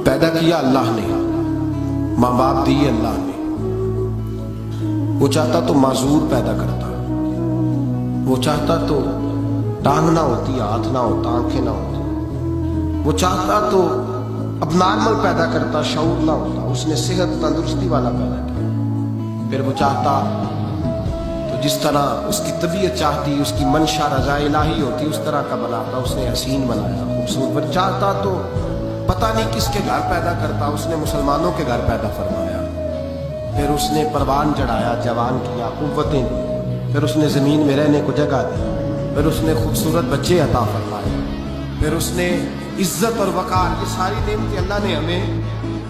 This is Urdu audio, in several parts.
پیدا کیا اللہ نے، ماں باپ دیے اللہ نے. وہ چاہتا تو معذور پیدا کرتا، وہ چاہتا تو ٹانگ نہ ہوتی، ہاتھ نہ ہوتا، آنکھیں نہ ہوتی. وہ چاہتا تو اب نارمل پیدا کرتا، شعور نہ ہوتا. اس نے صحت تندرستی والا پیدا کیا. پھر وہ چاہتا تو جس طرح اس کی طبیعت چاہتی، اس کی منشا رضا الہی ہوتی، اس طرح کا بناتا. اس نے حسین بنایا، خوبصورت. وہ چاہتا تو پتہ نہیں کس کے گھر پیدا کرتا، اس نے مسلمانوں کے گھر پیدا فرمایا. پھر اس نے پروان چڑھایا، جوان کیا، قوتیں دی. پھر اس نے زمین میں رہنے کو جگہ دی. پھر اس نے خوبصورت بچے عطا فرمائے. پھر اس نے عزت اور وقار، یہ ساری نعمتیں اللہ نے ہمیں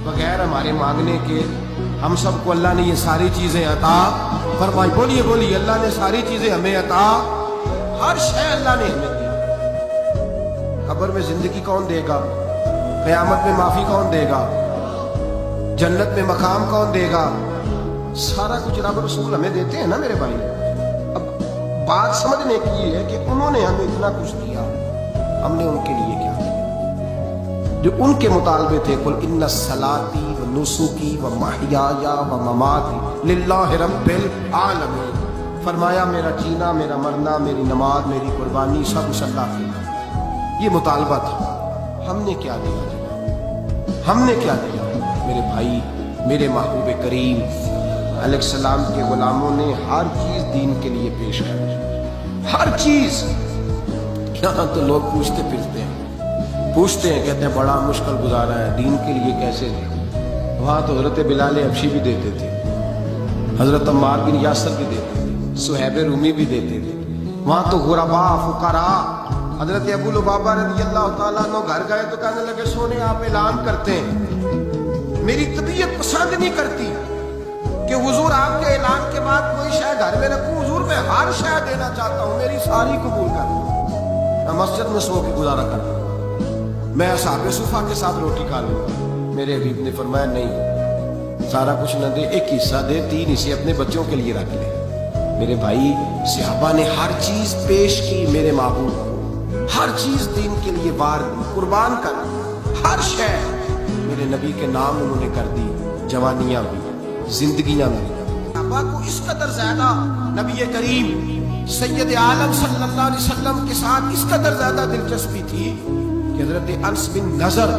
بغیر ہمارے مانگنے کے، ہم سب کو اللہ نے یہ ساری چیزیں عطا فرمائی. بولیے بولیے، اللہ نے ساری چیزیں ہمیں عطا، ہر شے اللہ نے ہمیں دی. قبر میں زندگی کون دے گا؟ قیامت میں معافی کون دے گا؟ جنت میں مقام کون دے گا؟ سارا کچھ رب رسول ہمیں دیتے ہیں نا میرے بھائی. اب بات سمجھنے کی یہ ہے کہ انہوں نے ہمیں اتنا کچھ دیا، ہم نے ان کے لیے کیا دیا؟ جو ان کے مطالبے تھے، قل ان صلاتی و نسکی و محیایا و مماتی للہ رب العالمین. فرمایا میرا جینا، میرا مرنا، میری نماز، میری قربانی سب اس اللہ کے لیے. یہ مطالبہ تھا. ہم نے کیا دیا؟ ہم نے کیا دیا؟ میرے بھائی، میرے محبوب کریم علیہ السلام کے غلاموں نے ہر چیز دین کے لیے پیش کی، ہر چیز. یہاں تو لوگ پوچھتے پھرتے ہیں، پوچھتے ہیں، کہتے ہیں بڑا مشکل گزارا ہے، دین کے لیے کیسے دیں؟ وہاں تو حضرت بلال حبشی بھی دیتے تھے، حضرت عمار بن یاسر بھی دیتے تھے، صہیب رومی بھی دیتے تھے. وہاں تو غربا، فقراء. حضرت ابو لبابہ رضی اللہ تعالیٰ عنہ گھر گئے تو کہنے لگے سونے آپ اعلان کرتے ہیں، میری طبیعت پسند نہیں کرتی کہ حضور آپ کے اعلان کے بعد کوئی شے گھر میں رکھوں. حضور میں ہر شے دینا چاہتا ہوں، میری ساری قبول کر لوں. میں مسجد میں سو کے گزارا کرتا ہوں، میں اصحاب صفا کے ساتھ روٹی کھا لوں. میرے حبیب نے فرمایا نہیں، سارا کچھ نہ دے، ایک حصہ دے، 3 حصے اپنے بچوں کے لیے رکھ لے. میرے بھائی، صحابہ نے ہر چیز پیش کی میرے محبوب، ہر چیز دین کے لیے بار دی، قربان کر. ہر شے میرے نبی کے نام انہوں نے کر دی. جوانیاں بھی، زندگیاں بھی. صحابہ کو اس قدر زیادہ نبی کریم سید عالم صلی اللہ علیہ وسلم کے ساتھ اس قدر زیادہ دلچسپی تھی کہ حضرت انس بن نضر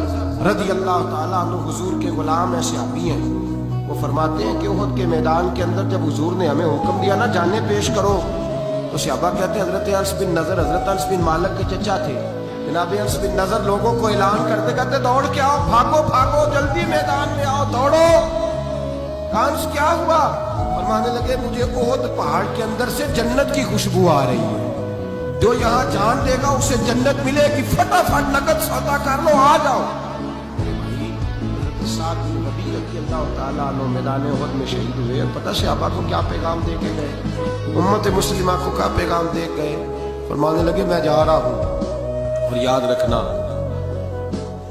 رضی اللہ تعالیٰ عنہ حضور کے غلام ایسے صحابی ہیں. وہ فرماتے ہیں کہ احد کے میدان کے اندر جب حضور نے ہمیں حکم دیا نا جانیں پیش کرو، تو صحابہ کہتے ہیں حضرت انس بن نضر، حضرت انس بن مالک کے چچا تھے جناب انس بن نضر، لوگوں کو اعلان کرتے کہتے دوڑ کے آؤ، بھاگو بھاگو، جلدی میدان میں آؤ، دوڑو. کانس کیا ہوا؟ فرمانے لگے مجھے احد پہاڑ کے اندر سے جنت کی خوشبو آ رہی ہے، جو یہاں جان دے گا اسے جنت ملے گی، فٹافٹ نقد سودا کر لو، آ جاؤ. سعد بن ربیع رضی اللہ تعالیٰ عنہ میدان احد میں شہید ہوئے. اور پتہ صحابہ کو کیا پیغام دے کے گئے، امت مسلمہ کو کیا پیغام دے گئے؟ فرمانے لگے میں جا رہا ہوں، اور یاد رکھنا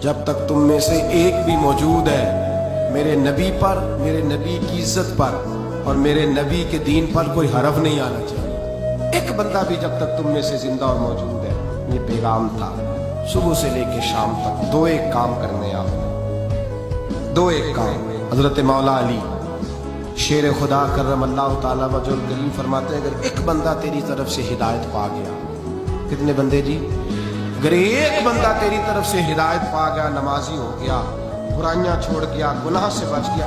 جب تک تم میں سے ایک بھی موجود ہے، میرے نبی پر، میرے نبی کی عزت پر اور میرے نبی کے دین پر کوئی حرف نہیں آنا چاہیے. ایک بندہ بھی جب تک تم میں سے زندہ اور موجود ہے. یہ پیغام تھا. صبح سے لے کے شام تک 2 ایک کام کرنے آپ نے، 2 ایک کام. حضرت مولا علی شیر خدا کرم اللہ تعالیٰ وجہ الکریم فرماتے ہیں اگر ایک بندہ تیری طرف سے ہدایت پا گیا، کتنے بندے جی؟ اگر ایک بندہ تیری طرف سے ہدایت پا گیا، نمازی ہو گیا، برائیاں چھوڑ گیا، گناہ سے بچ گیا،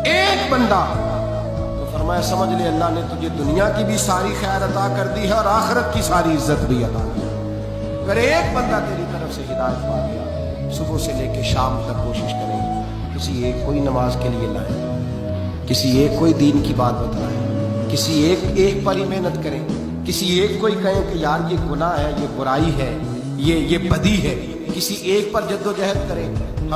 ایک بندہ، تو فرمایا سمجھ لے اللہ نے تجھے دنیا کی بھی ساری خیر عطا کر دی ہے اور آخرت کی ساری عزت بھی عطا کی. اگر ایک بندہ تیری طرف سے ہدایت پا گیا، صبح سے لے کے شام تک کوشش کریں، کسی ایک کوئی نماز کے لیے لائیں، کسی ایک کوئی دین کی بات بتلائیں، کسی ایک پر ہی محنت کریں، کسی ایک کو ہی کہیں کہ یار یہ گناہ ہے، یہ برائی ہے، یہ بدی ہے، کسی ایک پر جد و جہد کریں. ہم